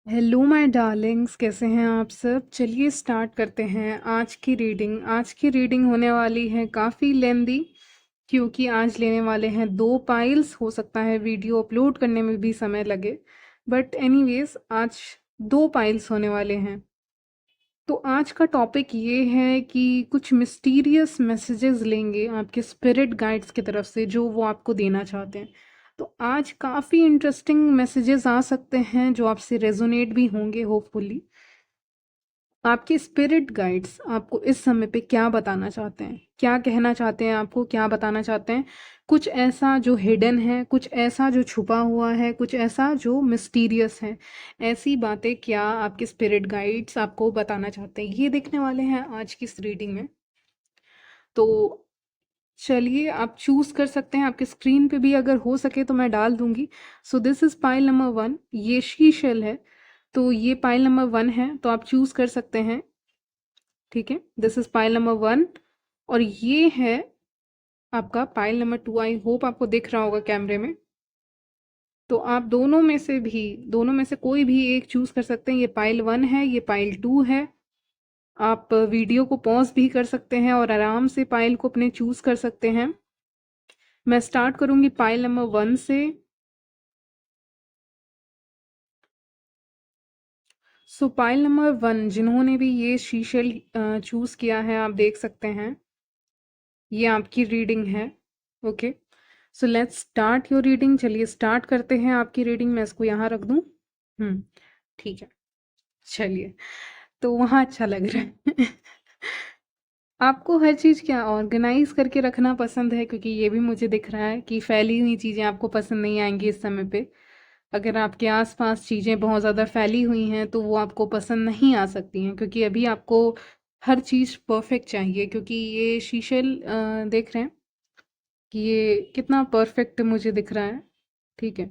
Hello my Darling's, कैसे हैं आप सब। चलिए स्टार्ट करते हैं आज की रीडिंग होने वाली है काफ़ी लेंदी, क्योंकि आज लेने वाले हैं 2 पाइल्स। हो सकता है वीडियो अपलोड करने में भी समय लगे, बट एनीवेज आज 2 पाइल्स होने वाले हैं। तो आज का टॉपिक ये है कि कुछ मिस्टीरियस मैसेजेस लेंगे आपके स्पिरिट गाइड्स की तरफ से, जो वो आपको देना चाहते हैं। तो आज काफ़ी इंटरेस्टिंग मैसेजेस आ सकते हैं जो आपसे रेजोनेट भी होंगे होपफुली। आपके स्पिरिट गाइड्स आपको इस समय पे क्या बताना चाहते हैं, क्या कहना चाहते हैं, आपको क्या बताना चाहते हैं। कुछ ऐसा जो हिडन है, कुछ ऐसा जो छुपा हुआ है, कुछ ऐसा जो मिस्टीरियस है। ऐसी बातें क्या आपके स्पिरिट गाइड्स आपको बताना चाहते हैं, ये देखने वाले हैं आज की इस रीडिंग में। तो चलिए आप चूज कर सकते हैं, आपके स्क्रीन पे भी अगर हो सके तो मैं डाल दूंगी। So this is pile number 1, ये शी शेल है। तो ये पाइल नंबर 1 है, तो आप चूज कर सकते हैं। ठीक है, दिस इज पाइल नंबर 1। और ये है आपका पाइल नंबर 2। आई होप आपको दिख रहा होगा कैमरे में। तो आप दोनों में से कोई भी एक चूज कर सकते हैं। ये पाइल 1 है, ये पाइल 2 है। आप वीडियो को पॉज भी कर सकते हैं और आराम से पाइल को अपने चूज कर सकते हैं। मैं स्टार्ट करूंगी पाइल नंबर 1 से। सो पाइल नंबर 1 जिन्होंने भी ये शीशल चूज किया है, आप देख सकते हैं ये आपकी रीडिंग है। Okay, so let's start your reading. चलिए स्टार्ट करते हैं आपकी रीडिंग। मैं इसको यहाँ रख दूँ। ठीक है। चलिए, तो वहाँ अच्छा लग रहा है। आपको हर चीज़ क्या ऑर्गेनाइज करके रखना पसंद है, क्योंकि ये भी मुझे दिख रहा है कि फैली हुई चीज़ें आपको पसंद नहीं आएंगी इस समय पे। अगर आपके आसपास चीज़ें बहुत ज़्यादा फैली हुई हैं तो वो आपको पसंद नहीं आ सकती हैं, क्योंकि अभी आपको हर चीज़ परफेक्ट चाहिए। क्योंकि ये शीशल देख रहे हैं कि ये कितना परफेक्ट मुझे दिख रहा है। ठीक है,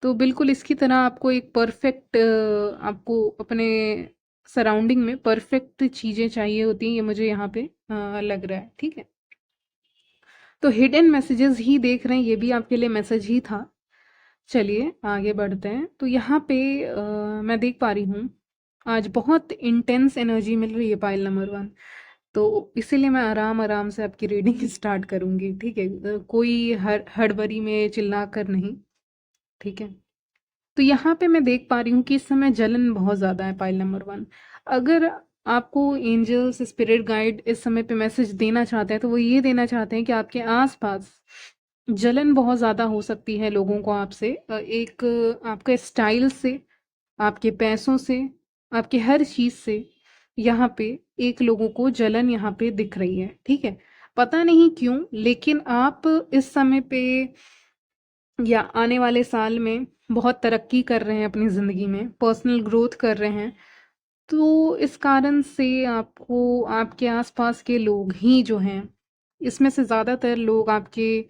तो बिल्कुल इसकी तरह आपको एक परफेक्ट आपको अपने सराउंडिंग में परफेक्ट चीज़ें चाहिए होती हैं, ये मुझे यहाँ पे लग रहा है। ठीक है, तो हिडन मैसेजेस ही देख रहे हैं, ये भी आपके लिए मैसेज ही था। चलिए आगे बढ़ते हैं। तो यहाँ पे मैं देख पा रही हूँ आज बहुत इंटेंस एनर्जी मिल रही है पाइल नंबर 1। तो इसीलिए मैं आराम आराम से आपकी रीडिंग स्टार्ट करूँगी। ठीक है, कोई हड़बड़ी में चिल्ला कर नहीं। ठीक है, तो यहाँ पे मैं देख पा रही हूँ कि इस समय जलन बहुत ज़्यादा है पाइल नंबर 1। अगर आपको एंजल्स स्पिरिट गाइड इस समय पे मैसेज देना चाहते हैं तो वो ये देना चाहते हैं कि आपके आसपास जलन बहुत ज़्यादा हो सकती है लोगों को आपसे। एक आपके स्टाइल से, आपके पैसों से, आपके हर चीज़ से यहाँ पे एक लोगों को जलन यहाँ पे दिख रही है। ठीक है, पता नहीं क्यों, लेकिन आप इस समय पे या आने वाले साल में बहुत तरक्की कर रहे हैं अपनी ज़िंदगी में, पर्सनल ग्रोथ कर रहे हैं। तो इस कारण से आपको आपके आसपास के लोग ही जो हैं, इसमें से ज़्यादातर लोग आपके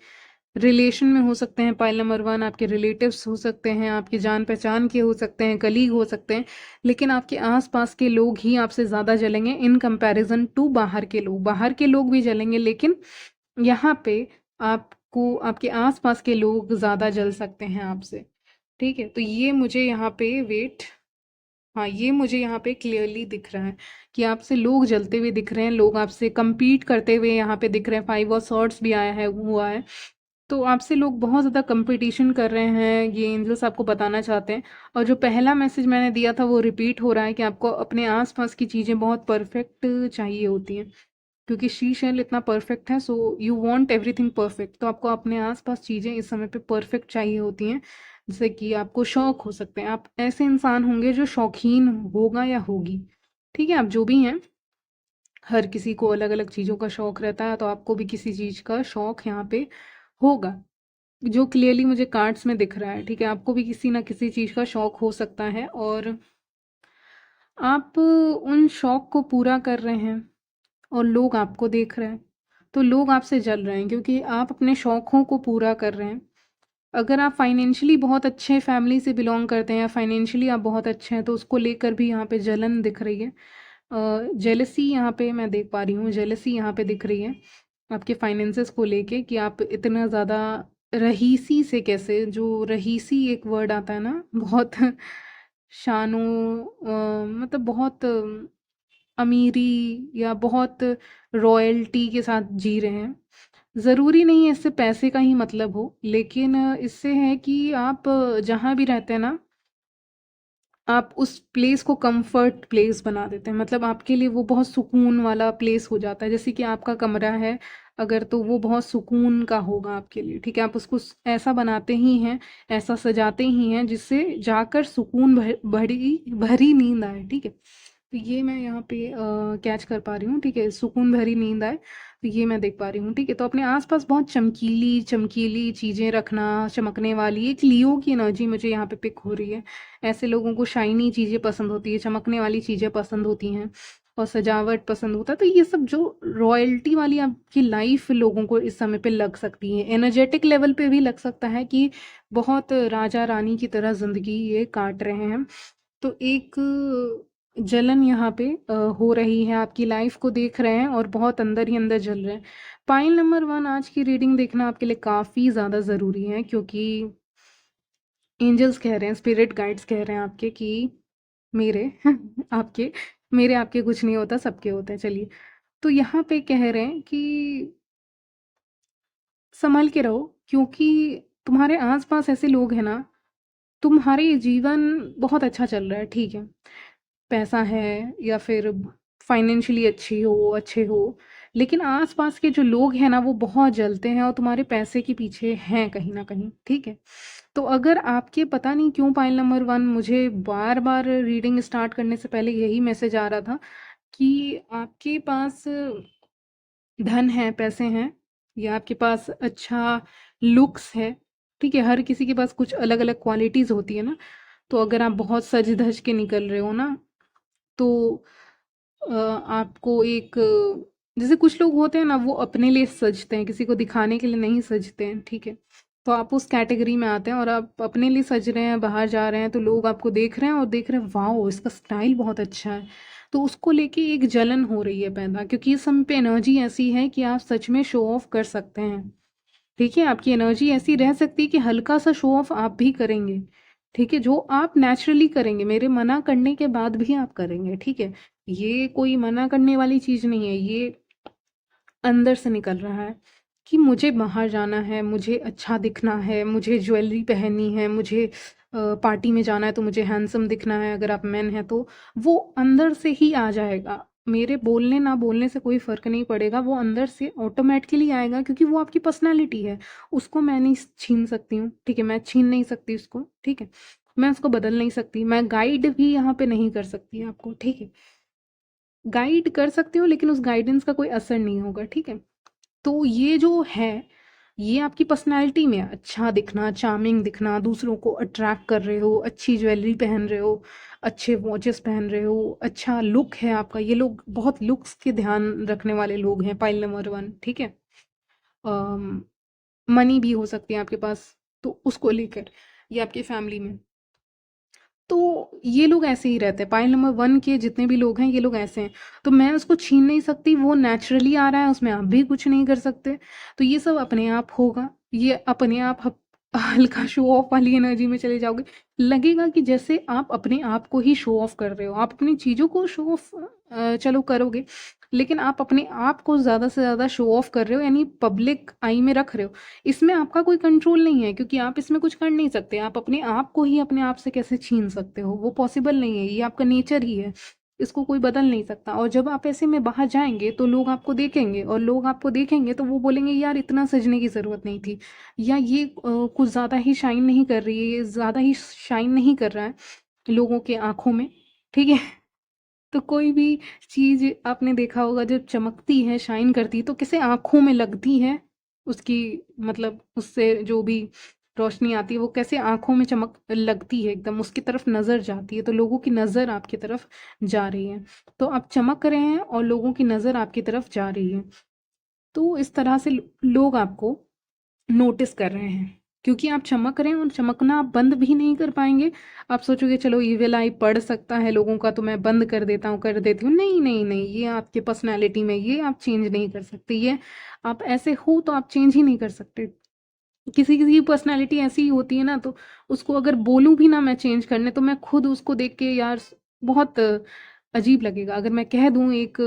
रिलेशन में हो सकते हैं। पाइल नंबर 1 आपके रिलेटिव्स हो सकते हैं, आपके जान पहचान के हो सकते हैं, कलीग हो सकते हैं। लेकिन आपके आसपास के लोग ही आपसे ज़्यादा जलेंगे इन कंपैरिजन टू बाहर के लोग। बाहर के लोग भी जलेंगे, लेकिन यहाँ पे आपको आपके आसपास के लोग ज़्यादा जल सकते हैं आपसे। ठीक है, तो ये मुझे यहाँ पे वेट, हाँ ये मुझे यहाँ पे क्लियरली दिख रहा है कि आपसे लोग जलते हुए दिख रहे हैं, लोग आपसे compete करते हुए यहाँ पे दिख रहे हैं। 5 ऑफ सॉर्ड्स भी आया है, हुआ है। तो आपसे लोग बहुत ज़्यादा कंपटीशन कर रहे हैं, ये एंजल्स आपको बताना चाहते हैं। और जो पहला मैसेज मैंने दिया था वो रिपीट हो रहा है कि आपको अपने आसपास की चीज़ें बहुत परफेक्ट चाहिए होती हैं, क्योंकि शीशल इतना परफेक्ट है। So you want everything perfect, तो आपको अपने आसपास चीज़ें इस समय पे परफेक्ट चाहिए होती हैं। जैसे कि आपको शौक हो सकते हैं, आप ऐसे इंसान होंगे जो शौकीन होगा या होगी। ठीक है, आप जो भी हैं, हर किसी को अलग अलग चीज़ों का शौक रहता है, तो आपको भी किसी चीज़ का शौक यहाँ पे होगा, जो क्लियरली मुझे कार्ड्स में दिख रहा है। ठीक है, आपको भी किसी ना किसी चीज़ का शौक हो सकता है और आप उन शौक को पूरा कर रहे हैं और लोग आपको देख रहे हैं। तो लोग आपसे जल रहे हैं क्योंकि आप अपने शौकों को पूरा कर रहे हैं। अगर आप फाइनेंशियली बहुत अच्छे फैमिली से बिलोंग करते हैं या फाइनेंशियली आप बहुत अच्छे हैं, तो उसको लेकर भी यहाँ पे जलन दिख रही है। जेलसी यहाँ पे मैं देख पा रही हूँ, जेलसी यहाँ पे दिख रही है आपके फाइनेंसेस को लेके, कि आप इतना ज़्यादा रहीसी से कैसे, जो रहीसी एक वर्ड आता है ना, बहुत शानो मतलब बहुत अमीरी या बहुत रॉयल्टी के साथ जी रहे हैं। ज़रूरी नहीं है इससे पैसे का ही मतलब हो, लेकिन इससे है कि आप जहाँ भी रहते हैं ना, आप उस प्लेस को कंफर्ट प्लेस बना देते हैं। मतलब आपके लिए वो बहुत सुकून वाला प्लेस हो जाता है। जैसे कि आपका कमरा है अगर, तो वो बहुत सुकून का होगा आपके लिए, ठीक है? आप उसको ऐसा बनाते ही हैं, ऐसा सजाते ही हैं जिससे जाकर सुकून भरी भरी नींद आए, ठीक है? तो ये मैं यहाँ पे कैच कर पा रही हूँ, ठीक है? सुकून भरी नींद आए, तो ये मैं देख पा रही हूँ, ठीक है? तो अपने आसपास बहुत चमकीली चमकीली चीज़ें रखना, चमकने वाली एक लियो की एनर्जी मुझे यहाँ पे पिक हो रही है। ऐसे लोगों को शाइनी चीज़ें पसंद होती है, चमकने वाली चीज़ें पसंद होती हैं और सजावट पसंद होता है। तो ये सब जो रॉयल्टी वाली आपकी लाइफ लोगों को इस समय पे लग सकती है, एनर्जेटिक लेवल पे भी लग सकता है कि बहुत राजा रानी की तरह ज़िंदगी ये काट रहे हैं। तो एक जलन यहाँ पे हो रही है, आपकी लाइफ को देख रहे हैं और बहुत अंदर ही अंदर जल रहे हैं। पाइल नंबर 1 आज की रीडिंग देखना आपके लिए काफ़ी ज़्यादा ज़रूरी है, क्योंकि एंजल्स कह रहे हैं, स्पिरिट गाइड्स कह रहे हैं आपके कि मेरे आपके मेरे आपके कुछ नहीं होता, सबके होता है। चलिए, तो यहाँ पे कह रहे हैं कि संभल के रहो, क्योंकि तुम्हारे आसपास ऐसे लोग हैं ना, तुम्हारे जीवन बहुत अच्छा चल रहा है, ठीक है? पैसा है या फिर फाइनेंशियली अच्छे हो, लेकिन आसपास के जो लोग हैं ना वो बहुत जलते हैं और तुम्हारे पैसे के पीछे हैं कहीं ना कहीं, ठीक है? तो अगर आपके, पता नहीं क्यों पाइल नंबर 1 मुझे बार बार रीडिंग स्टार्ट करने से पहले यही मैसेज आ रहा था कि आपके पास धन है, पैसे हैं, या आपके पास अच्छा लुक्स है, ठीक है? हर किसी के पास कुछ अलग अलग क्वालिटीज़ होती है ना। तो अगर आप बहुत सज धज के निकल रहे हो ना, तो आपको एक, जैसे कुछ लोग होते हैं ना वो अपने लिए सजते हैं, किसी को दिखाने के लिए नहीं सजते हैं, ठीक है? तो आप उस कैटेगरी में आते हैं और आप अपने लिए सज रहे हैं, बाहर जा रहे हैं, तो लोग आपको देख रहे हैं और देख रहे हैं वाओ इसका स्टाइल बहुत अच्छा है। तो उसको लेके एक जलन हो रही है पैदा, क्योंकि इस समय पे एनर्जी ऐसी है कि आप सच में शो ऑफ कर सकते हैं। ठीक है, आपकी एनर्जी ऐसी रह सकती है कि हल्का सा शो ऑफ आप भी करेंगे, ठीक है? जो आप नेचुरली करेंगे, मेरे मना करने के बाद भी आप करेंगे, ठीक है? ये कोई मना करने वाली चीज़ नहीं है, ये अंदर से निकल रहा है कि मुझे बाहर जाना है, मुझे अच्छा दिखना है, मुझे ज्वेलरी पहननी है, मुझे पार्टी में जाना है तो मुझे हैंडसम दिखना है, अगर आप मैन हैं तो। वो अंदर से ही आ जाएगा, मेरे बोलने ना बोलने से कोई फ़र्क नहीं पड़ेगा, वो अंदर से ऑटोमेटिकली आएगा, क्योंकि वो आपकी पर्सनैलिटी है। उसको मैं नहीं छीन सकती हूँ, ठीक है? मैं छीन नहीं सकती उसको, ठीक है? मैं उसको बदल नहीं सकती, मैं गाइड भी यहाँ पे नहीं कर सकती आपको, ठीक है? गाइड कर सकती हूँ लेकिन उस गाइडेंस का कोई असर नहीं होगा, ठीक है? तो ये जो है, ये आपकी पर्सनैलिटी में है, अच्छा दिखना, चार्मिंग दिखना, दूसरों को अट्रैक्ट कर रहे हो, अच्छी ज्वेलरी पहन रहे हो, अच्छे वॉचेस पहन रहे हो, अच्छा लुक है आपका। ये लोग बहुत लुक्स के ध्यान रखने वाले लोग हैं, पाइल नंबर 1, ठीक है? मनी भी हो सकती है आपके पास, तो उसको लेकर, ये आपकी फैमिली में। तो ये लोग ऐसे ही रहते हैं, पाइल नंबर 1 के जितने भी लोग हैं ये लोग ऐसे हैं। तो मैं उसको छीन नहीं सकती, वो नेचुरली आ रहा है, उसमें आप भी कुछ नहीं कर सकते। तो ये सब अपने आप होगा, ये अपने आप हल्का शो ऑफ वाली एनर्जी में चले जाओगे। लगेगा कि जैसे आप अपने आप को ही शो ऑफ कर रहे हो, आप अपनी चीज़ों को शो ऑफ चलो करोगे, लेकिन आप अपने आप को ज़्यादा से ज़्यादा शो ऑफ कर रहे हो, यानी पब्लिक आई में रख रहे हो। इसमें आपका कोई कंट्रोल नहीं है, क्योंकि आप इसमें कुछ कर नहीं सकते। आप अपने आप को ही अपने आप से कैसे छीन सकते हो? वो पॉसिबल नहीं है, ये आपका नेचर ही है, इसको कोई बदल नहीं सकता। और जब आप ऐसे में बाहर जाएंगे तो लोग आपको देखेंगे, और लोग आपको देखेंगे तो वो बोलेंगे यार इतना सजने की ज़रूरत नहीं थी, या ये कुछ ज़्यादा ही शाइन नहीं कर रही है, ये ज़्यादा ही शाइन नहीं कर रहा है लोगों के आँखों में, ठीक है? तो कोई भी चीज़ आपने देखा होगा जब चमकती है, शाइन करती है, तो कैसे आँखों में लगती है, उसकी मतलब उससे जो भी रोशनी आती है वो कैसे आँखों में चमक लगती है, एकदम उसकी तरफ नज़र जाती है, तो लोगों की नज़र आपकी तरफ जा रही है। तो आप चमक रहे हैं और लोगों की नज़र आपकी तरफ जा रही है। तो इस तरह से लोग आपको नोटिस कर रहे हैं, क्योंकि आप चमक रहे हैं और चमकना आप बंद भी नहीं कर पाएंगे। आप सोचोगे चलो ईविल आई पढ़ सकता है लोगों का तो मैं बंद कर देता हूँ, कर देती हूँ। नहीं नहीं नहीं, ये आपके पर्सनैलिटी में, ये आप चेंज नहीं कर सकते, ये आप ऐसे हो तो आप चेंज ही नहीं कर सकते। किसी-किसी की पर्सनैलिटी ऐसी ही होती है ना, तो उसको अगर बोलूँ भी ना मैं चेंज करने, तो मैं खुद उसको देख के यार बहुत अजीब लगेगा। अगर मैं कह दूँ एक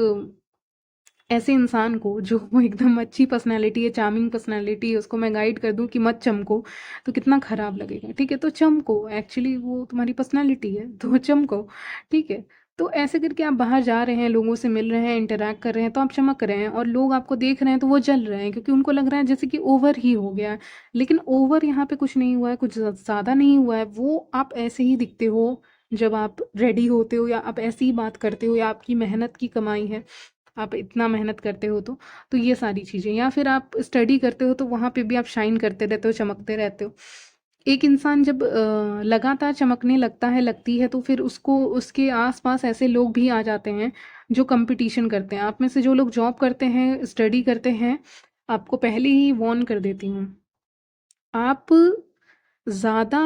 ऐसे इंसान को जो एकदम अच्छी पर्सनैलिटी है, चार्मिंग पर्सनैलिटी है, उसको मैं गाइड कर दूँ कि मत चमको, तो कितना खराब लगेगा, ठीक है? तो चमको, एक्चुअली वो तुम्हारी पर्सनैलिटी है, तो चमको, ठीक है? तो ऐसे करके आप बाहर जा रहे हैं, लोगों से मिल रहे हैं, इंटरैक्ट कर रहे हैं, तो आप चमक रहे हैं और लोग आपको देख रहे हैं तो वो जल रहे हैं क्योंकि उनको लग रहा है जैसे कि ओवर ही हो गया है। लेकिन ओवर यहाँ पे कुछ नहीं हुआ है, कुछ ज़्यादा नहीं हुआ है, वो आप ऐसे ही दिखते हो जब आप रेडी होते हो या आप ऐसी ही बात करते हो या आपकी मेहनत की कमाई है, आप इतना मेहनत करते हो तो ये सारी चीज़ें, या फिर आप स्टडी करते हो तो वहाँ पे भी आप शाइन करते रहते हो, चमकते रहते हो। एक इंसान जब लगातार चमकने लगता है, लगती है, तो फिर उसको उसके आस-पास ऐसे लोग भी आ जाते हैं जो कंपटीशन करते हैं। आप में से जो लोग जॉब करते हैं, स्टडी करते हैं, आपको पहले ही वार्न कर देती हूँ। आप ज़्यादा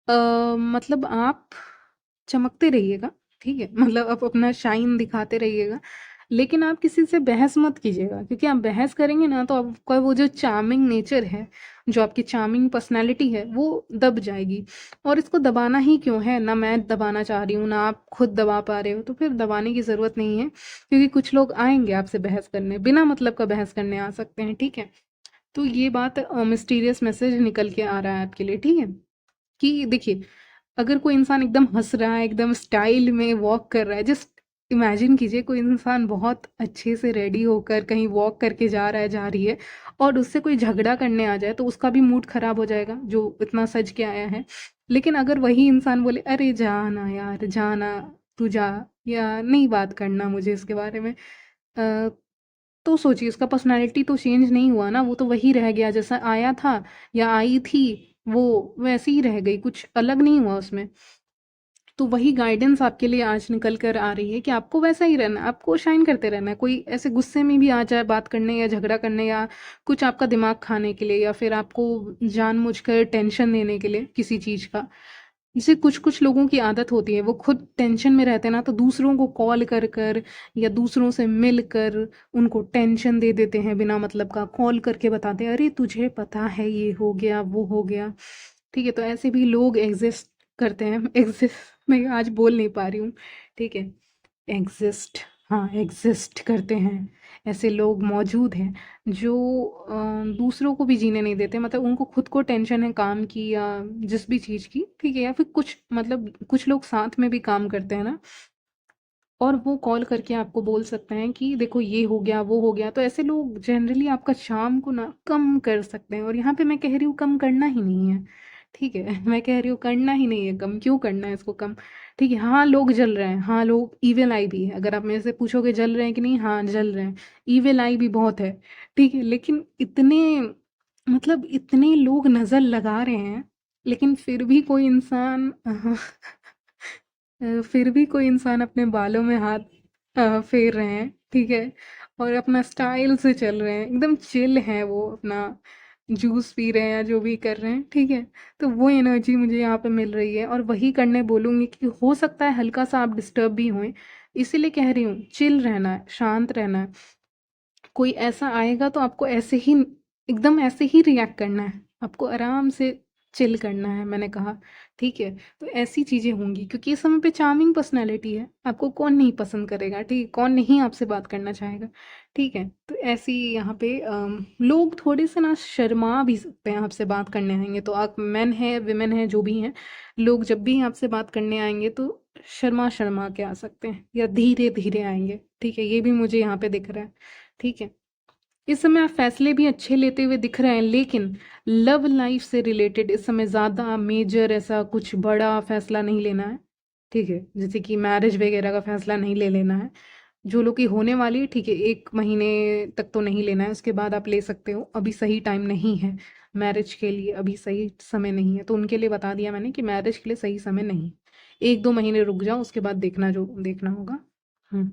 मतलब आप चमकते रहिएगा, ठीक है? मतलब आप अपना शाइन दिखाते रहिएगा, लेकिन आप किसी से बहस मत कीजिएगा क्योंकि आप बहस करेंगे ना तो आपका वो जो चार्मिंग नेचर है, जो आपकी चार्मिंग पर्सनैलिटी है, वो दब जाएगी। और इसको दबाना ही क्यों है? ना मैं दबाना चाह रही हूँ, ना आप खुद दबा पा रहे हो, तो फिर दबाने की ज़रूरत नहीं है क्योंकि कुछ लोग आएँगे आपसे बहस करने, बिना मतलब का बहस करने आ सकते हैं, ठीक है? तो ये बात मिस्टीरियस मैसेज निकल के आ रहा है आपके लिए, ठीक है? कि देखिए, अगर कोई इंसान एकदम हँस रहा है, एकदम स्टाइल में वॉक कर रहा है, जस्ट इमेजिन कीजिए कोई इंसान बहुत अच्छे से रेडी होकर कहीं वॉक करके जा रहा है, जा रही है और उससे कोई झगड़ा करने आ जाए, तो उसका भी मूड खराब हो जाएगा, जो इतना सज के आया है। लेकिन अगर वही इंसान बोले, "अरे जा ना यार, जा ना, तू जा, या नहीं बात करना मुझे इसके बारे में।" तो सोचिए उसका पर्सनैलिटी तो चेंज नहीं हुआ ना, वो तो वही रह गया जैसा आया था या आई थी, वो वैसी ही रह गई, कुछ अलग नहीं हुआ उसमें। तो वही गाइडेंस आपके लिए आज निकल कर आ रही है कि आपको वैसा ही रहना है, आपको शाइन करते रहना है। कोई ऐसे गुस्से में भी आ जाए बात करने या झगड़ा करने या कुछ आपका दिमाग खाने के लिए या फिर आपको जानबूझकर टेंशन देने के लिए किसी चीज़ का। जैसे कुछ-कुछ लोगों की आदत होती है, वो खुद टेंशन में रहते हैं ना, तो दूसरों को कॉल कर कर या दूसरों से मिलकर उनको टेंशन दे देते हैं बिना मतलब का। कॉल करके बताते हैं, "अरे! तुझे पता है ये हो गया, वो हो गया।" ठीक है? तो ऐसे भी लोग एग्ज़िस्ट करते हैं। मैं आज बोल नहीं पा रही हूँ, ठीक है? एग्ज़िस्ट, हाँ, एग्ज़िस्ट करते हैं। ऐसे लोग मौजूद हैं जो दूसरों को भी जीने नहीं देते, मतलब उनको खुद को टेंशन है काम की या जिस भी चीज़ की, ठीक है? या फिर कुछ मतलब कुछ लोग साथ में भी काम करते हैं ना, और वो कॉल करके आपको बोल सकते हैं कि देखो ये हो गया, वो हो गया। तो ऐसे लोग जनरली आपका शाम को ना कम कर सकते हैं, और यहाँ पे मैं कह रही हूँ कम करना ही नहीं है, ठीक है? मैं कह रही हूँ करना ही नहीं है कम, क्यों करना है इसको कम? ठीक है, हाँ, लोग जल रहे हैं, हाँ, लोग इविल आई भी है। अगर आप मेरे से पूछोगे जल रहे हैं कि नहीं? हाँ, जल रहे हैं। इविल आई भी बहुत है, ठीक है? लेकिन इतने मतलब इतने लोग नज़र लगा रहे हैं, लेकिन फिर भी कोई इंसान फिर भी कोई इंसान अपने बालों में हाथ फेर रहे हैं, ठीक है? और अपना स्टाइल से चल रहे हैं, एकदम चिल हैं वो, अपना जूस पी रहे हैं या जो भी कर रहे हैं, ठीक है? तो वो एनर्जी मुझे यहाँ पे मिल रही है और वही करने बोलूँगी कि हो सकता है हल्का-सा आप डिस्टर्ब भी हों, इसीलिए कह रही हूँ चिल रहना है, शांत रहना है। कोई ऐसा आएगा तो आपको ऐसे ही एकदम ऐसे ही रिएक्ट करना है, आपको आराम से चिल करना है, मैंने कहा, ठीक है? तो ऐसी चीज़ें होंगी क्योंकि इस समय पे चार्मिंग पर्सनैलिटी है, आपको कौन नहीं पसंद करेगा, ठीक है? कौन नहीं आपसे बात करना चाहेगा, ठीक है? तो ऐसी यहाँ पे लोग थोड़े से ना शर्मा भी सकते हैं आपसे बात करने आएँगे, तो आप मेन है, वुमेन है, जो भी हैं, लोग जब भी आपसे बात करने आएँगे तो शर्मा-शर्मा के आ सकते हैं या धीरे-धीरे आएँगे, ठीक है? ये भी मुझे यहाँ पे दिख रहा है, ठीक है? इस समय आप फैसले भी अच्छे लेते हुए दिख रहे हैं, लेकिन लव लाइफ से रिलेटेड इस समय ज़्यादा मेजर ऐसा कुछ बड़ा फैसला नहीं लेना है, ठीक है? जैसे कि मैरिज वगैरह का फैसला नहीं ले लेना है। जो लोग की होने वाली है, ठीक है, 1 महीने तक तो नहीं लेना है, उसके बाद आप ले सकते हो। अभी सही टाइम नहीं है मैरिज के लिए, अभी सही समय नहीं है। तो उनके लिए बता दिया मैंने कि मैरिज के लिए सही समय नहीं। 1-2 महीने रुक जाओ, उसके बाद देखना जो देखना होगा। हुँ।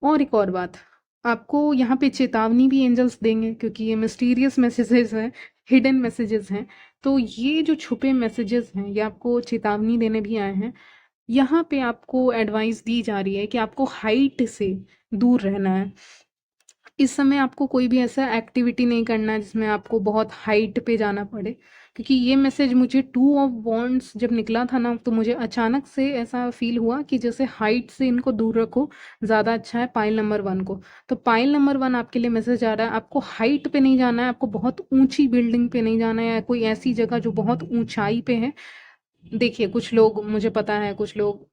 और एक और बात, आपको यहाँ पे चेतावनी भी एंजल्स देंगे क्योंकि ये मिस्टीरियस मैसेजेस हैं, हिडन मैसेजेस हैं। तो ये जो छुपे मैसेजेस हैं, ये आपको चेतावनी देने भी आए हैं। यहाँ पे आपको एडवाइस दी जा रही है कि आपको हाइट से दूर रहना है। इस समय आपको कोई भी ऐसा एक्टिविटी नहीं करना है जिसमें आपको बहुत हाइट पे जाना पड़े, क्योंकि ये मैसेज मुझे टू ऑफ वॉन्ड्स जब निकला था ना, तो मुझे अचानक से ऐसा फील हुआ कि जैसे हाइट से इनको दूर रखो, ज़्यादा अच्छा है पाइल नंबर 1 को। तो पाइल नंबर 1 आपके लिए मैसेज आ रहा है, आपको हाइट पे नहीं जाना है, आपको बहुत ऊंची बिल्डिंग पे नहीं जाना है, या कोई ऐसी जगह जो बहुत ऊंचाई पे है। देखिए, कुछ लोग, मुझे पता है कुछ लोग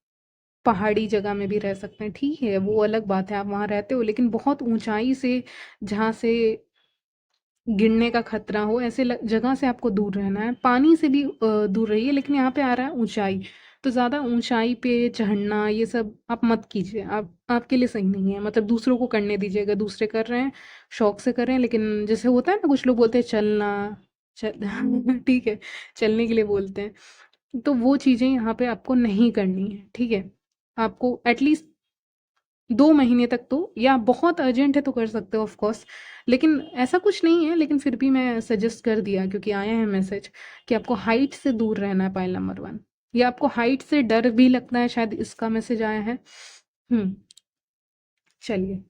पहाड़ी जगह में भी रह सकते हैं, ठीक है, वो अलग बात है, आप वहाँ रहते हो, लेकिन बहुत ऊंचाई से, जहाँ से गिरने का खतरा हो, ऐसे जगह से आपको दूर रहना है। पानी से भी दूर रहिए, लेकिन यहाँ पे आ रहा है ऊंचाई, तो ज़्यादा ऊंचाई पे चढ़ना ये सब आप मत कीजिए, आप आपके लिए सही नहीं है। मतलब दूसरों को करने दीजिए, अगर दूसरे कर रहे हैं शौक से कर रहे हैं, लेकिन जैसे होता है ना, कुछ लोग बोलते हैं चलना, चल ठीक है, चलने के लिए बोलते हैं, तो वो चीज़ें यहाँ पे आपको नहीं करनी है, ठीक है। आपको एटलीस्ट 2 महीने तक तो, या बहुत अर्जेंट है तो कर सकते हो ऑफ कोर्स, लेकिन ऐसा कुछ नहीं है, लेकिन फिर भी मैं सजेस्ट कर दिया क्योंकि आया है मैसेज कि आपको हाइट से दूर रहना है, पाइल नंबर 1। या आपको हाइट से डर भी लगता है, शायद इसका मैसेज आया है। चलिए,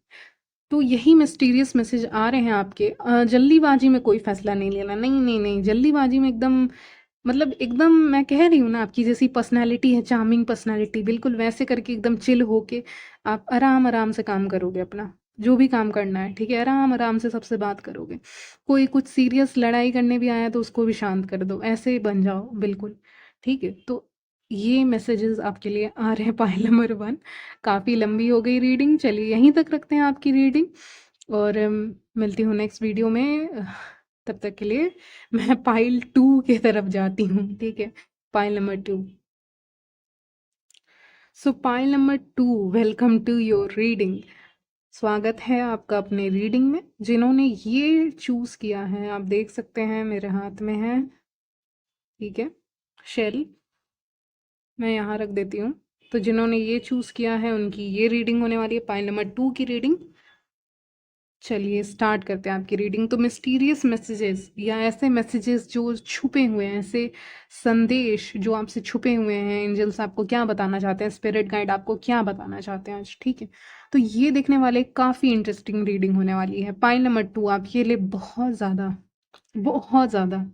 तो यही मिस्टीरियस मैसेज आ रहे हैं आपके। जल्दीबाजी में कोई फैसला नहीं लेना, नहीं नहीं नहीं, जल्दीबाजी में एकदम, मतलब एकदम मैं कह रही हूँ ना, आपकी जैसी पर्सनालिटी है, चार्मिंग पर्सनालिटी, बिल्कुल वैसे करके एकदम चिल होके आप आराम आराम से काम करोगे अपना, जो भी काम करना है, ठीक है, आराम आराम से सबसे बात करोगे। कोई कुछ सीरियस लड़ाई करने भी आया तो उसको भी शांत कर दो, ऐसे बन जाओ बिल्कुल, ठीक है। तो ये मैसेजेस आपके लिए आ रहे हैं पाइल नंबर 1। काफ़ी लंबी हो गई रीडिंग, चलिए यहीं तक रखते हैं आपकी रीडिंग, और मिलती हूँ नेक्स्ट वीडियो में। तब तक के लिए मैं पाइल 2 की तरफ जाती हूँ, ठीक है, pile number 2। So pile number 2, welcome to your reading. स्वागत है आपका अपने रीडिंग में। जिन्होंने ये चूज़ किया है, आप देख सकते हैं मेरे हाथ में है, ठीक है, शेल, मैं यहाँ रख देती हूँ। तो जिन्होंने ये चूज़ किया है उनकी ये रीडिंग होने वाली है, पाइल नंबर 2 की रीडिंग। चलिए स्टार्ट करते हैं आपकी रीडिंग। तो मिस्टीरियस मैसेजेस, या ऐसे मैसेजेस जो छुपे हुए हैं, ऐसे संदेश जो आपसे छुपे हुए हैं, एंजल्स आपको क्या बताना चाहते हैं, स्पिरिट गाइड आपको क्या बताना चाहते हैं आज, ठीक है। तो ये देखने वाले काफ़ी इंटरेस्टिंग रीडिंग होने वाली है। पाइल नंबर 2 आपके लिए बहुत ज़्यादा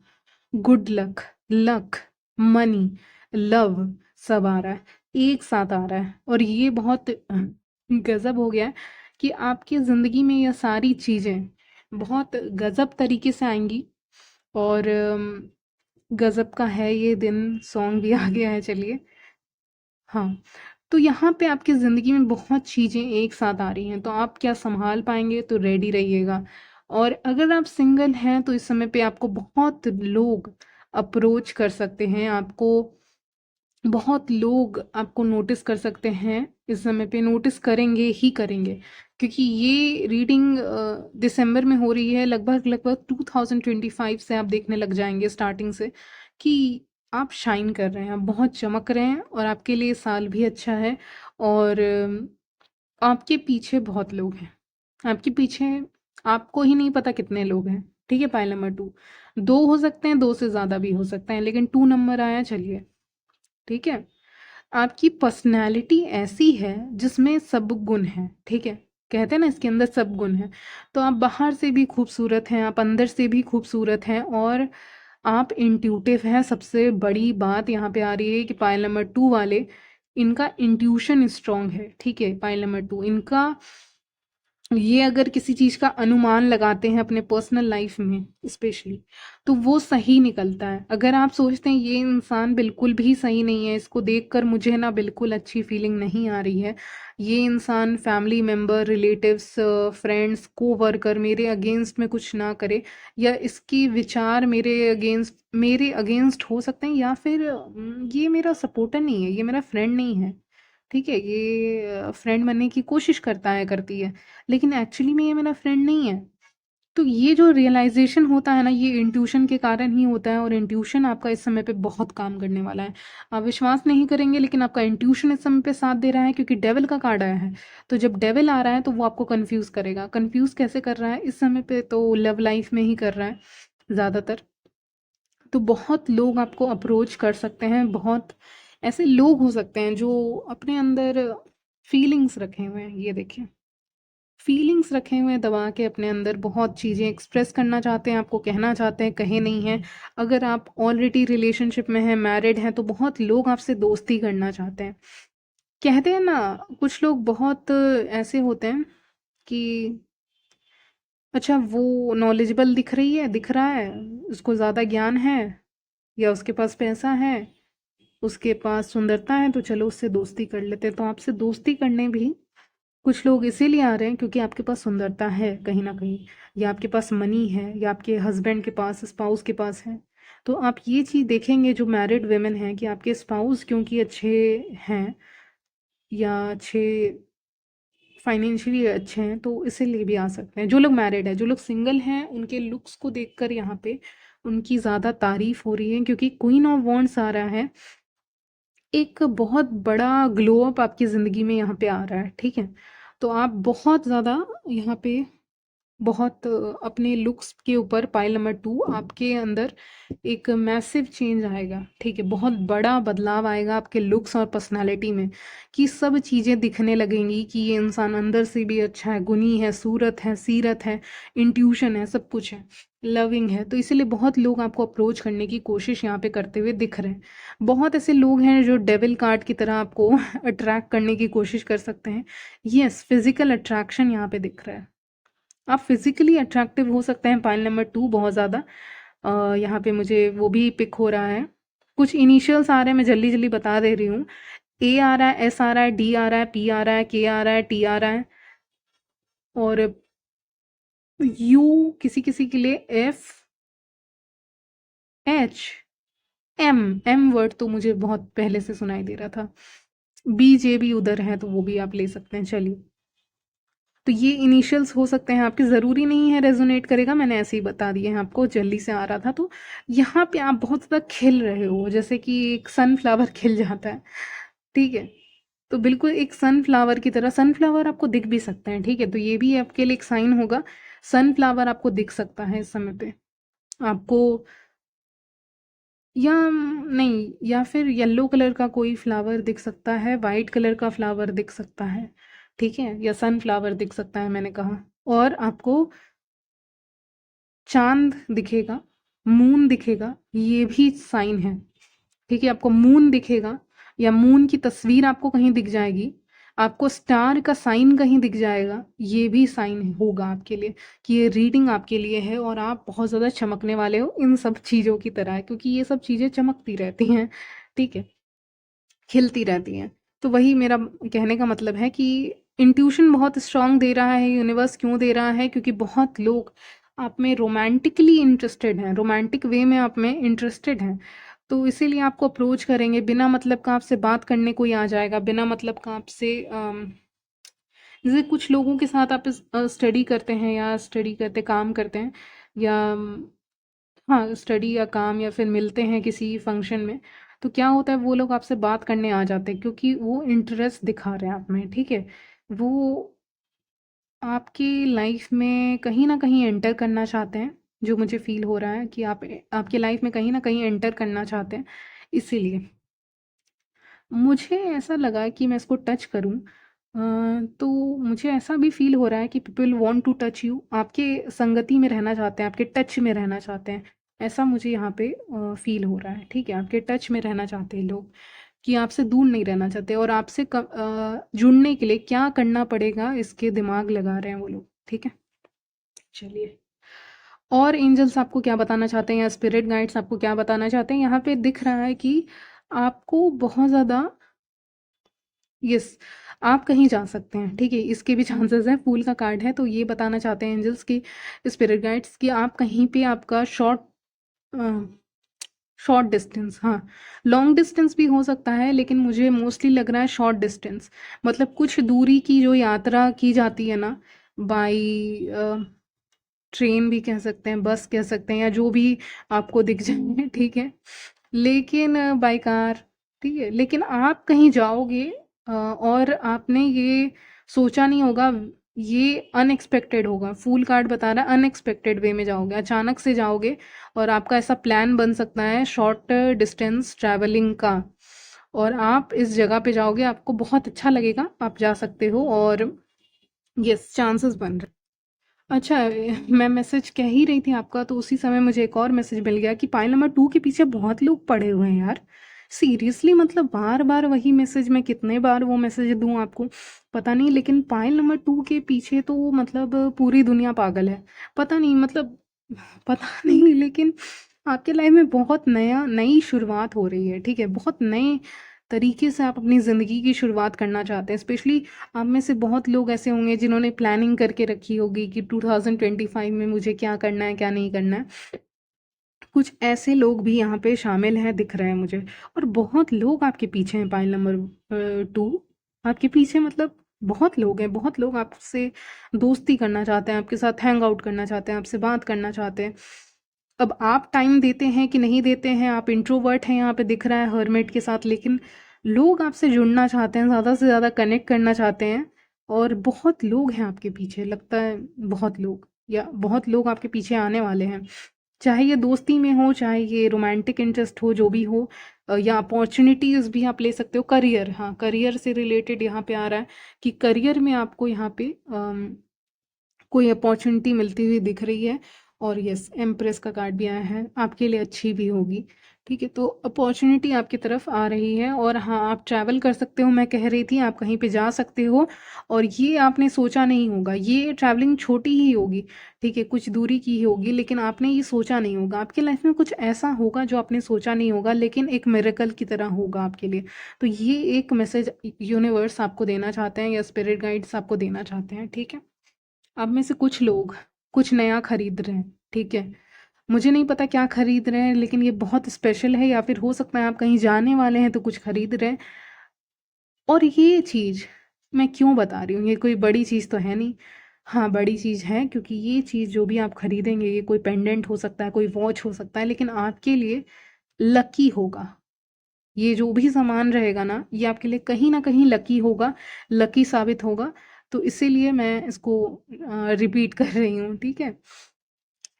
good luck, luck, money, love सब आ रहा है, एक साथ आ रहा है, और ये बहुत गज़ब हो गया है कि आपकी ज़िंदगी में ये सारी चीज़ें बहुत गज़ब तरीके से आएंगी। और गज़ब का है ये दिन, सॉन्ग भी आ गया है, चलिए। हाँ, तो यहाँ पे आपकी ज़िंदगी में बहुत चीज़ें एक साथ आ रही हैं, तो आप क्या संभाल पाएंगे, तो रेडी रहिएगा। और अगर आप सिंगल हैं तो इस समय पे आपको बहुत लोग अप्रोच कर सकते हैं, आपको बहुत लोग आपको नोटिस कर सकते हैं, इस समय पे नोटिस करेंगे ही करेंगे, क्योंकि ये रीडिंग दिसंबर में हो रही है। लगभग लगभग 2025 से आप देखने लग जाएंगे स्टार्टिंग से कि आप शाइन कर रहे हैं, आप बहुत चमक रहे हैं, और आपके लिए साल भी अच्छा है। और आपके पीछे बहुत लोग हैं, आपके पीछे आपको ही नहीं पता कितने लोग हैं, ठीक है। पाइल नंबर 2, 2 हो सकते हैं, 2 से ज़्यादा भी हो सकते हैं, लेकिन 2 नंबर आया, चलिए, ठीक है। आपकी पर्सनैलिटी ऐसी है जिसमें सब गुण हैं, ठीक है, कहते हैं ना इसके अंदर सब गुण हैं। तो आप बाहर से भी खूबसूरत हैं, आप अंदर से भी खूबसूरत हैं, और आप इंट्यूटिव हैं। सबसे बड़ी बात यहाँ पे आ रही है कि पाइल नंबर 2 वाले, इनका इंट्यूशन स्ट्रांग है, ठीक है। पाइल नंबर 2 इनका, ये अगर किसी चीज़ का अनुमान लगाते हैं अपने पर्सनल लाइफ में स्पेशली, तो वो सही निकलता है। अगर आप सोचते हैं ये इंसान बिल्कुल भी सही नहीं है, इसको देखकर मुझे ना बिल्कुल अच्छी फीलिंग नहीं आ रही है, ये इंसान family member, relatives, friends, co-worker मेरे अगेंस्ट में कुछ ना करे, या इसकी विचार मेरे अगेंस्ट हो सकते हैं, या फिर ये मेरा सपोर्टर नहीं है, ये मेरा फ्रेंड नहीं है, ठीक है, ये फ्रेंड बनने की कोशिश करता है, करती है, लेकिन एक्चुअली में ये मेरा फ्रेंड नहीं है। तो ये जो रियलाइजेशन होता है ना, ये इंट्यूशन के कारण ही होता है, और इंट्यूशन आपका इस समय पे बहुत काम करने वाला है। आप विश्वास नहीं करेंगे, लेकिन आपका इंट्यूशन इस समय पे साथ दे रहा है, क्योंकि डेविल का कार्ड आया है। तो जब डेविल आ रहा है तो वो आपको कंफ्यूज करेगा। कंफ्यूज कैसे कर रहा है इस समय पे, तो लव लाइफ में ही कर रहा है ज़्यादातर। तो बहुत लोग आपको अप्रोच कर सकते हैं, बहुत ऐसे लोग हो सकते हैं जो अपने अंदर फीलिंग्स रखे हुए हैं, ये देखिए, फीलिंग्स रखे हुए हैं दबा के अपने अंदर, बहुत चीज़ें एक्सप्रेस करना चाहते हैं, आपको कहना चाहते हैं, कहे नहीं हैं। अगर आप ऑलरेडी रिलेशनशिप में हैं, मैरिड हैं, तो बहुत लोग आपसे दोस्ती करना चाहते हैं। कहते हैं ना, कुछ लोग बहुत ऐसे होते हैं कि अच्छा वो नॉलेजेबल दिख रही है, दिख रहा है, उसको ज़्यादा ज्ञान है, या उसके पास पैसा है, उसके पास सुंदरता है, तो चलो उससे दोस्ती कर लेते हैं। तो आपसे दोस्ती करने भी कुछ लोग इसीलिए आ रहे हैं क्योंकि आपके पास सुंदरता है कहीं ना कहीं, या आपके पास मनी है, या आपके हस्बैंड के पास, स्पाउस के पास है। तो आप ये चीज़ देखेंगे जो मैरिड वेमेन हैं कि आपके स्पाउस क्योंकि अच्छे हैं या अच्छे फाइनेंशियली अच्छे हैं, तो इसीलिए भी आ सकते हैं। जो लोग मैरिड हैं, जो लोग सिंगल हैं, उनके लुक्स को देखकर यहाँ पे उनकी ज़्यादा तारीफ हो रही है क्योंकि क्वीन ऑफ वॉन्ड्स आ रहा है। एक बहुत बड़ा ग्लो अप आपकी ज़िंदगी में यहाँ पे आ रहा है, ठीक है। तो आप बहुत ज़्यादा यहाँ पे बहुत अपने लुक्स के ऊपर, पाइल नंबर 2 आपके अंदर एक मैसिव चेंज आएगा, ठीक है। बहुत बड़ा बदलाव आएगा आपके लुक्स और पर्सनालिटी में, कि सब चीज़ें दिखने लगेंगी कि ये इंसान अंदर से भी अच्छा है, गुनी है, सूरत है, सीरत है, इंट्यूशन है, सब कुछ है, लविंग है। तो इसीलिए बहुत लोग आपको अप्रोच करने की कोशिश यहाँ पे करते हुए दिख रहे हैं। बहुत ऐसे लोग हैं जो डेविल कार्ड की तरह आपको अट्रैक्ट करने की कोशिश कर सकते हैं। यस, फिजिकल अट्रैक्शन यहाँ पे दिख रहा है। आप फिजिकली अट्रैक्टिव हो सकते हैं, पाइल नंबर 2 बहुत ज़्यादा। यहाँ पे मुझे वो भी पिक हो रहा है। कुछ इनिशियल्स आ रहे हैं, मैं जल्दी जल्दी बता दे रही हूँ। ए आ रहा है, एस आ रहा है, डी आ रहा है, पी आ रहा है, के आ रहा है, टी आ रहा है, और यू किसी किसी के लिए, F, H, M. M word तो मुझे बहुत पहले से सुनाई दे रहा था। बी, जे भी उधर है तो वो भी आप ले सकते हैं। चलिए, तो ये इनिशियल्स हो सकते हैं आपके, ज़रूरी नहीं है रेजोनेट करेगा, मैंने ऐसे ही बता दिए हैं आपको, जल्दी से आ रहा था। तो यहाँ पे आप बहुत ज़्यादा खिल रहे हो, जैसे कि एक सनफ्लावर खिल जाता है, ठीक है। तो बिल्कुल एक सनफ्लावर की तरह, सनफ्लावर आपको दिख भी सकते हैं, ठीक है। तो ये भी आपके लिए एक साइन होगा, सनफ्लावर आपको दिख सकता है इस समय पे आपको, या नहीं, या फिर येलो कलर का कोई फ्लावर दिख सकता है, वाइट कलर का फ्लावर दिख सकता है, ठीक है, या सनफ्लावर दिख सकता है, मैंने कहा। और आपको चांद दिखेगा, मून दिखेगा, ये भी साइन है, ठीक है। आपको मून दिखेगा, या मून की तस्वीर आपको कहीं दिख जाएगी, आपको स्टार का साइन कहीं दिख जाएगा, ये भी साइन होगा आपके लिए कि ये रीडिंग आपके लिए है और आप बहुत ज़्यादा चमकने वाले हो इन सब चीज़ों की तरह, क्योंकि ये सब चीज़ें चमकती रहती हैं, ठीक है, खिलती रहती हैं। तो वही मेरा कहने का मतलब है कि इंट्यूशन बहुत स्ट्रांग दे रहा है यूनिवर्स। क्यों दे रहा है? क्योंकि बहुत लोग आप में रोमांटिकली इंटरेस्टेड हैं, रोमांटिक वे में आप में इंटरेस्टेड हैं, तो इसीलिए आपको अप्रोच करेंगे। बिना मतलब का आपसे बात करने कोई आ जाएगा, बिना मतलब का आपसे जैसे कुछ लोगों के साथ आप स्टडी करते हैं, या स्टडी करते काम करते हैं, या हाँ, स्टडी या काम, या फिर मिलते हैं किसी फंक्शन में, तो क्या होता है, वो लोग आपसे बात करने आ जाते हैं क्योंकि वो इंटरेस्ट दिखा रहे हैं आप में, ठीक है। वो आपकी लाइफ में कहीं ना कहीं एंटर करना चाहते हैं, जो मुझे फील हो रहा है कि आप आपकी लाइफ में कहीं ना कहीं एंटर करना चाहते हैं। इसीलिए मुझे ऐसा लगा कि मैं इसको टच करूं, तो मुझे ऐसा भी फील हो रहा है कि people want to touch you, आपके संगति में रहना चाहते हैं, आपके टच में रहना चाहते हैं। ऐसा मुझे यहाँ पे फील हो रहा है, ठीक है। आपके टच में रहना चाहते हैं लोग, कि आपसे दूर नहीं रहना चाहते, और आपसे जुड़ने के लिए क्या करना पड़ेगा इसके दिमाग लगा रहे हैं वो लोग, ठीक है। चलिए, और एंजल्स आपको क्या बताना चाहते हैं, या स्पिरिट गाइड्स आपको क्या बताना चाहते हैं? यहाँ पे दिख रहा है कि आपको बहुत ज़्यादा, यस, आप कहीं जा सकते हैं, ठीक है, इसके भी चांसेस हैं। फूल का कार्ड है, तो ये बताना चाहते हैं एंजल्स की, स्पिरिट गाइड्स, कि आप कहीं पे आपका शॉर्ट डिस्टेंस, हाँ, लॉन्ग डिस्टेंस भी हो सकता है, लेकिन मुझे मोस्टली लग रहा है शॉर्ट डिस्टेंस। मतलब कुछ दूरी की जो यात्रा की जाती है ना, बाई ट्रेन भी कह सकते हैं, बस कह सकते हैं, या जो भी आपको दिख जाए, ठीक है, लेकिन बाई कार, ठीक है, लेकिन आप कहीं जाओगे और आपने ये सोचा नहीं होगा, ये अनएक्सपेक्टेड होगा। फूल कार्ड बता रहा है अनएक्सपेक्टेड वे में जाओगे, अचानक से जाओगे, और आपका ऐसा प्लान बन सकता है शॉर्ट डिस्टेंस ट्रैवलिंग का, और आप इस जगह पे जाओगे, आपको बहुत अच्छा लगेगा, आप जा सकते हो। और यस, चांसेस बन रहे। अच्छा, मैं मैसेज कह ही रही थी आपका, तो उसी समय मुझे एक और मैसेज मिल गया कि पाइल नंबर 2 के पीछे बहुत लोग पड़े हुए हैं यार। सीरियसली, मतलब बार-बार वही मैसेज, मैं कितने बार वो मैसेज दूँ आपको, पता नहीं। लेकिन पाइल नंबर 2 के पीछे तो मतलब पूरी दुनिया पागल है। पता नहीं, मतलब पता नहीं, लेकिन आपके लाइफ में बहुत नई शुरुआत हो रही है, ठीक है? बहुत नए तरीके से आप अपनी ज़िंदगी की शुरुआत करना चाहते हैं। स्पेशली आप में से बहुत लोग ऐसे होंगे जिन्होंने प्लानिंग करके रखी होगी कि 2025 में मुझे क्या करना है, क्या नहीं करना है। कुछ ऐसे लोग भी यहाँ पे शामिल हैं, दिख रहे हैं मुझे। और बहुत लोग आपके पीछे हैं पाइल नंबर 2 आपके पीछे, मतलब बहुत लोग हैं। बहुत लोग आपसे दोस्ती करना चाहते हैं, आपके साथ हैंग आउट करना चाहते हैं, आपसे बात करना चाहते हैं। अब आप टाइम देते हैं कि नहीं देते हैं, आप इंट्रोवर्ट हैं यहाँ पे दिख रहा है हर्मिट के साथ, लेकिन लोग आपसे जुड़ना चाहते हैं, ज़्यादा से ज़्यादा कनेक्ट करना चाहते हैं। और बहुत लोग हैं आपके पीछे, लगता है बहुत लोग, या बहुत लोग आपके पीछे आने वाले हैं। चाहे ये दोस्ती में हो, चाहे ये रोमांटिक इंटरेस्ट हो, जो भी हो, या अपॉर्चुनिटीज़ भी आप ले सकते हो। करियर, हाँ, करियर से रिलेटेड यहाँ पे आ रहा है कि करियर में आपको यहाँ पे कोई अपॉर्चुनिटी मिलती हुई दिख रही है। और यस, एम्प्रेस का कार्ड भी आया है, आपके लिए अच्छी भी होगी, ठीक है? तो अपॉर्चुनिटी आपकी तरफ आ रही है। और हाँ, आप ट्रैवल कर सकते हो, मैं कह रही थी, आप कहीं पे जा सकते हो। और ये आपने सोचा नहीं होगा, ये ट्रैवलिंग छोटी ही होगी, ठीक है, कुछ दूरी की ही होगी, लेकिन आपने ये सोचा नहीं होगा। आपके लाइफ में कुछ ऐसा होगा जो आपने सोचा नहीं होगा, लेकिन एक मिरेकल की तरह होगा आपके लिए। तो ये एक मैसेज यूनिवर्स आपको देना चाहते हैं, या स्पिरिट गाइड्स आपको देना चाहते हैं, ठीक है? आप में से कुछ लोग कुछ नया खरीद रहे हैं, ठीक है? मुझे नहीं पता क्या खरीद रहे हैं, लेकिन ये बहुत स्पेशल है, या फिर हो सकता है आप कहीं जाने वाले हैं तो कुछ खरीद रहे हैं। और ये चीज़ मैं क्यों बता रही हूँ, ये कोई बड़ी चीज़ तो है नहीं। हाँ, बड़ी चीज़ है, क्योंकि ये चीज़ जो भी आप खरीदेंगे, ये कोई पेंडेंट हो सकता है, कोई वॉच हो सकता है, लेकिन आपके लिए लकी होगा। ये जो भी सामान रहेगा ना, ये आपके लिए कहीं ना कहीं लकी होगा, लकी साबित होगा। तो इसीलिए मैं इसको रिपीट कर रही हूँ, ठीक है?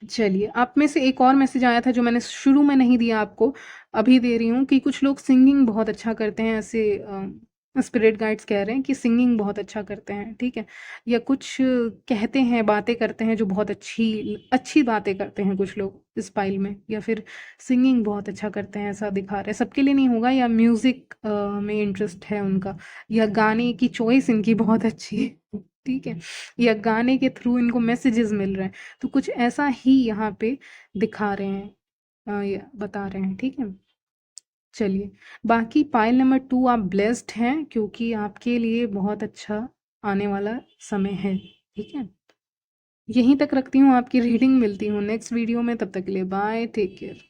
चलिए, आप में से एक और मैसेज आया था जो मैंने शुरू में नहीं दिया आपको, अभी दे रही हूँ, कि कुछ लोग सिंगिंग बहुत अच्छा करते हैं, ऐसे स्पिरिट गाइड्स कह रहे हैं कि सिंगिंग बहुत अच्छा करते हैं, ठीक है? या कुछ कहते हैं, बातें करते हैं जो बहुत अच्छी अच्छी बातें करते हैं कुछ लोग इस पाइल में, या फिर सिंगिंग बहुत अच्छा करते हैं, ऐसा दिखा रहे हैं। सबके लिए नहीं होगा, या म्यूज़िक में इंटरेस्ट है उनका, या गाने की चॉइस इनकी बहुत अच्छी है, ठीक है? या गाने के थ्रू इनको मैसेजेस मिल रहे हैं। तो कुछ ऐसा ही यहाँ पे दिखा रहे हैं, या बता रहे हैं, ठीक है? चलिए, बाकी पाइल नंबर 2 आप ब्लेस्ड हैं, क्योंकि आपके लिए बहुत अच्छा आने वाला समय है, ठीक है? यहीं तक रखती हूँ आपकी रीडिंग, मिलती हूँ नेक्स्ट वीडियो में, तब तक के लिए बाय, टेक केयर।